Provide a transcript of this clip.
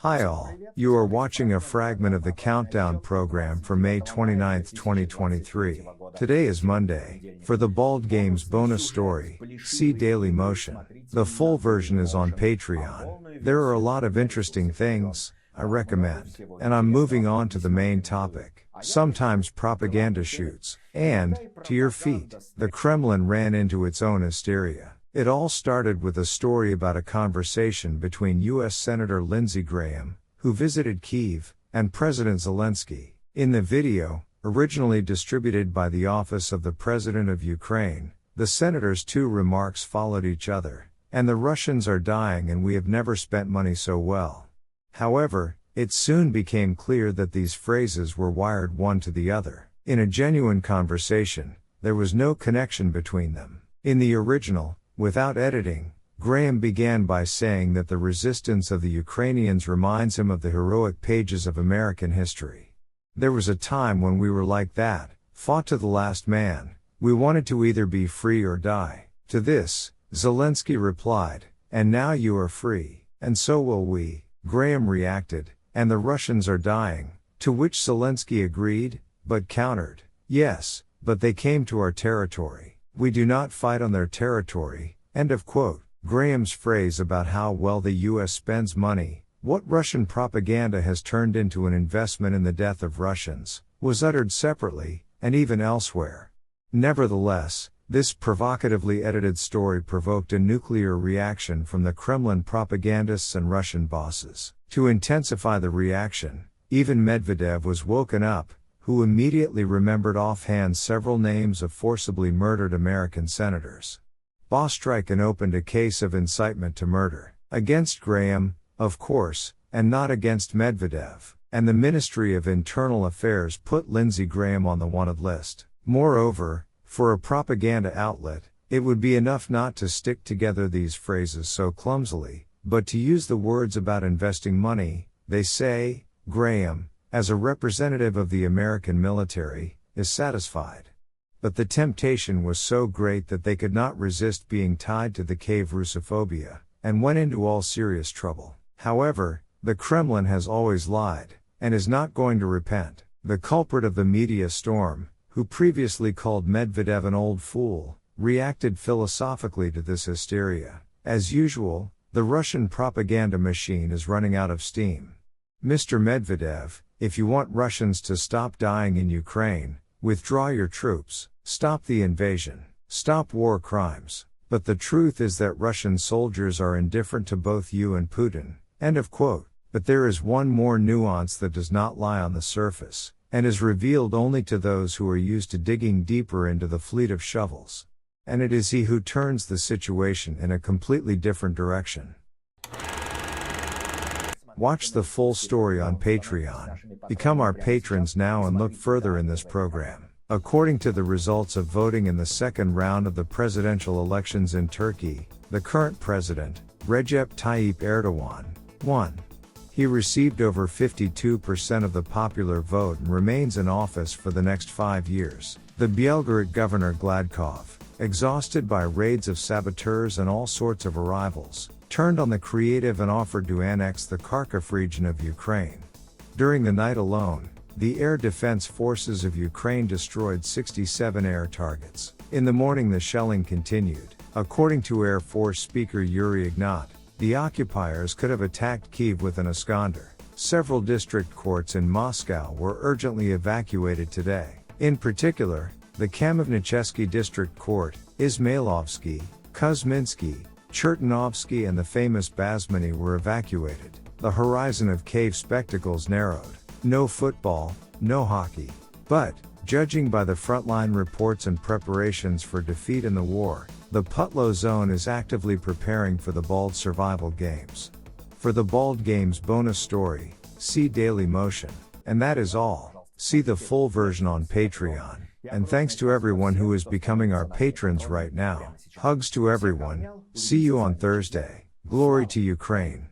Hi all, you are watching a fragment of the Countdown program for May 29, 2023. Today is Monday. For the Bald Games bonus story, see Daily Motion. The full version is on Patreon. There are a lot of interesting things, I recommend. And I'm moving on to the main topic. Sometimes propaganda shoots, and, to your feet, the Kremlin ran into its own hysteria. It all started with a story about a conversation between US Senator Lindsey Graham, who visited Kyiv, and President Zelensky. In the video, originally distributed by the Office of the President of Ukraine, the senator's two remarks followed each other. And the Russians are dying and we have never spent money so well. However, it soon became clear that these phrases were wired one to the other. In a genuine conversation, there was no connection between them. In the original, without editing, Graham began by saying that the resistance of the Ukrainians reminds him of the heroic pages of American history. There was a time when we were like that, fought to the last man, we wanted to either be free or die. To this, Zelensky replied, "And now you are free, and so will we." Graham reacted, "And the Russians are dying," to which Zelensky agreed, but countered, "Yes, but they came to our territory. We do not fight on their territory." End of quote. Graham's phrase about how well the US spends money, what Russian propaganda has turned into an investment in the death of Russians, was uttered separately, and even elsewhere. Nevertheless, this provocatively edited story provoked a nuclear reaction from the Kremlin propagandists and Russian bosses. To intensify the reaction, even Medvedev was woken up, who immediately remembered offhand several names of forcibly murdered American senators. Bostrykin opened a case of incitement to murder, against Graham, of course, and not against Medvedev, and the Ministry of Internal Affairs put Lindsey Graham on the wanted list. Moreover, for a propaganda outlet, it would be enough not to stick together these phrases so clumsily, but to use the words about investing money. They say, Graham, as a representative of the American military, is satisfied. But the temptation was so great that they could not resist being tied to the Kyiv Russophobia, and went into all serious trouble. However, the Kremlin has always lied, and is not going to repent. The culprit of the media storm, who previously called Medvedev an old fool, reacted philosophically to this hysteria. As usual, the Russian propaganda machine is running out of steam. Mr. Medvedev, if you want Russians to stop dying in Ukraine, withdraw your troops, stop the invasion, stop war crimes. But the truth is that Russian soldiers are indifferent to both you and Putin. End of quote. But there is one more nuance that does not lie on the surface, and is revealed only to those who are used to digging deeper into the fleet of shovels. And it is he who turns the situation in a completely different direction. Watch the full story on Patreon. Become our patrons now and look further in this program. According to the results of voting in the second round of the presidential elections in Turkey, the current president, Recep Tayyip Erdogan, won. He received over 52% of the popular vote and remains in office for the next 5 years. The Belgorod governor Gladkov, exhausted by raids of saboteurs and all sorts of arrivals, turned on the creative and offered to annex the Kharkiv region of Ukraine. During the night alone, the Air Defense Forces of Ukraine destroyed 67 air targets. In the morning the shelling continued. According to Air Force Speaker Yuri Ignat, the occupiers could have attacked Kyiv with an Aleksandr. Several district courts in Moscow were urgently evacuated today. In particular, the Kamenychesky District Court, Izmailovsky, Kuzminsky, Chertanovsky and the famous Basmany were evacuated. The horizon of Kyiv spectacles narrowed. No football, no hockey. But, judging by the frontline reports and preparations for defeat in the war, the Putlo Zone is actively preparing for the Bald Survival Games. For the Bald Games bonus story, see Daily Motion. And that is all. See the full version on Patreon. And thanks to everyone who is becoming our patrons right now. Hugs to everyone. See you on Thursday. Glory to Ukraine.